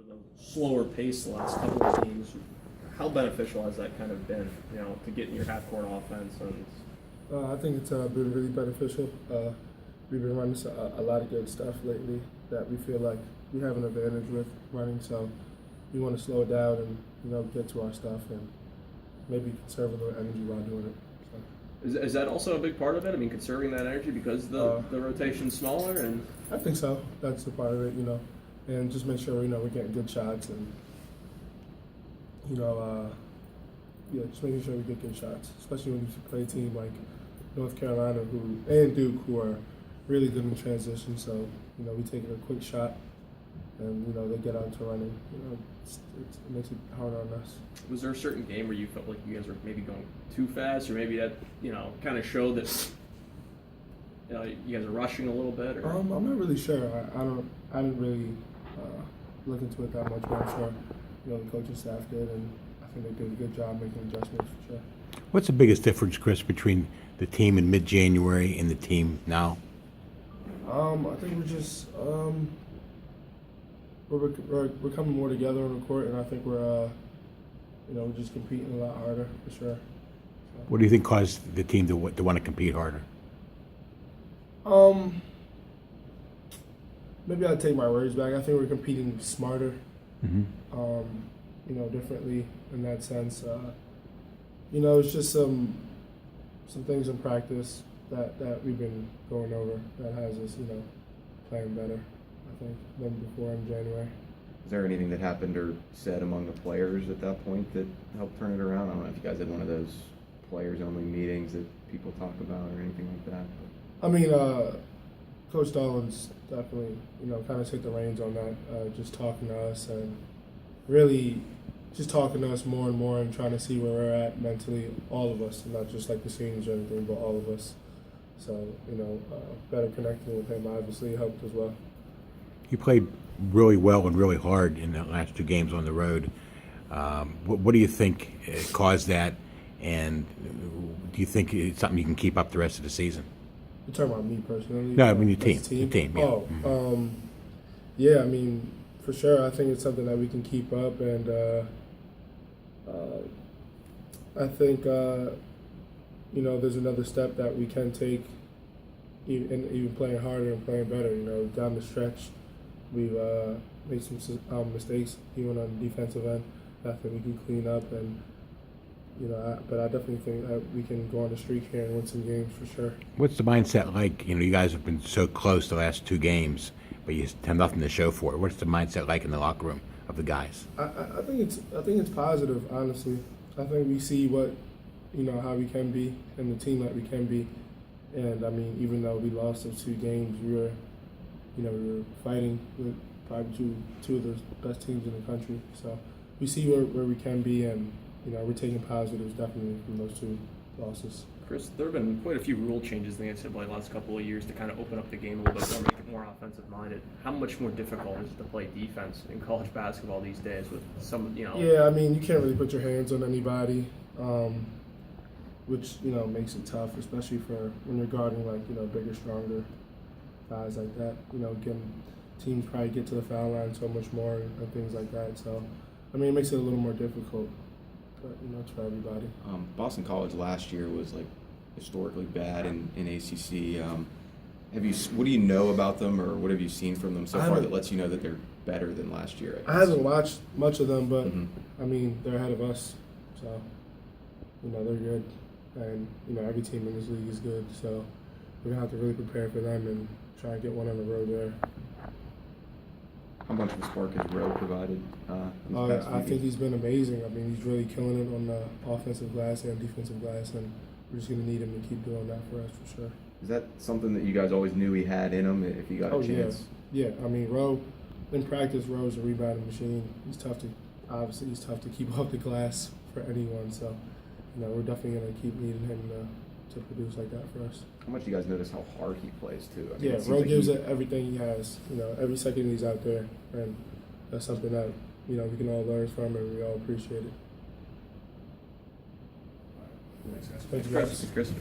the slower pace the last couple of games. How beneficial has that kind of been, to get in your half-court offense? And I think it's been really beneficial. We've been running a lot of good stuff lately that we feel like we have an advantage with running. So we want to slow it down and get to our stuff and maybe conserve a little energy while doing it. So. Is that also a big part of it? I mean, conserving that energy because the rotation's smaller and. I think so. That's a part of it, and just make sure we're getting good shots and just making sure we get good shots, especially when you play a team like North Carolina and Duke who are really good in transition. So we take a quick shot and they get out to running. It makes it harder on us. Was there a certain game where you felt like you guys were maybe going too fast, or maybe that kind of showed that you guys are rushing a little bit? Or? I'm not really sure. I didn't really look into it that much, but I'm sure the coaching staff did, and I think they did a good job making adjustments for sure. What's the biggest difference, Chris, between the team in mid-January and the team now? I think we're just we're coming more together on the court, and I think we're just competing a lot harder for sure. So. What do you think caused the team to want to compete harder? Maybe I'll take my words back. I think we're competing smarter, Mm-hmm. differently in that sense. It's just some things in practice that we've been going over that has us, playing better, I think, than before in January. Is there anything that happened or said among the players at that point that helped turn it around? I don't know if you guys had one of those players-only meetings that people talk about or anything like that. But. I mean, Coach Dolan's definitely, kind of took the reins on that, just talking to us and really just talking to us more and more and trying to see where we're at mentally, all of us, not just like the seniors or anything, but all of us. So, better connecting with him obviously helped as well. You played really well and really hard in the last two games on the road. What do you think caused that, and do you think it's something you can keep up the rest of the season? You're talking about me personally? No, I mean your team. The team, yeah. Oh, mm-hmm. Yeah, I mean, for sure, I think it's something that we can keep up, and I think, there's another step that we can take, even playing harder and playing better. Down the stretch, we've made some mistakes, even on the defensive end, that I think we can clean up, and but I definitely think that we can go on a streak here and win some games for sure. What's the mindset like? You guys have been so close the last two games, but you have nothing to show for it. What's the mindset like in the locker room of the guys? I think it's positive, honestly. I think we see what how we can be and the team that we can be, and I mean, even though we lost those two games, we were fighting with probably two of the best teams in the country. So we see where we can be, and we're taking positives definitely from those two losses. Chris, there have been quite a few rule changes in the NCAA the last couple of years to kind of open up the game a little bit more, make it more offensive-minded. How much more difficult is it to play defense in college basketball these days with some, Yeah, I mean, you can't really put your hands on anybody, which, makes it tough, especially for when you're guarding, like, bigger, stronger guys like that. Teams probably get to the foul line so much more and things like that. So, I mean, it makes it a little more difficult. But, it's for everybody. Boston College last year was historically bad in ACC. What do you know about them, or what have you seen from them so far that lets you know that they're better than last year? I haven't watched much of them, but I mean, they're ahead of us, so they're good, and every team in this league is good. So we're gonna have to really prepare for them and try and get one on the road there. How much of a spark has Rowe provided? I think he's been amazing. I mean, he's really killing it on the offensive glass and defensive glass, and we're just going to need him to keep doing that for us for sure. Is that something that you guys always knew he had in him if he got a chance? Yeah. I mean, Rowe, in practice, Rowe's a rebounding machine. He's tough to keep off the glass for anyone. So, we're definitely going to keep needing him to produce like that for us. How much do you guys notice how hard he plays too? I mean, Rowe gives it everything he has. Every second he's out there, and that's something that we can all learn from, and we all appreciate it. Thanks, guys. Thank you, guys. Chris.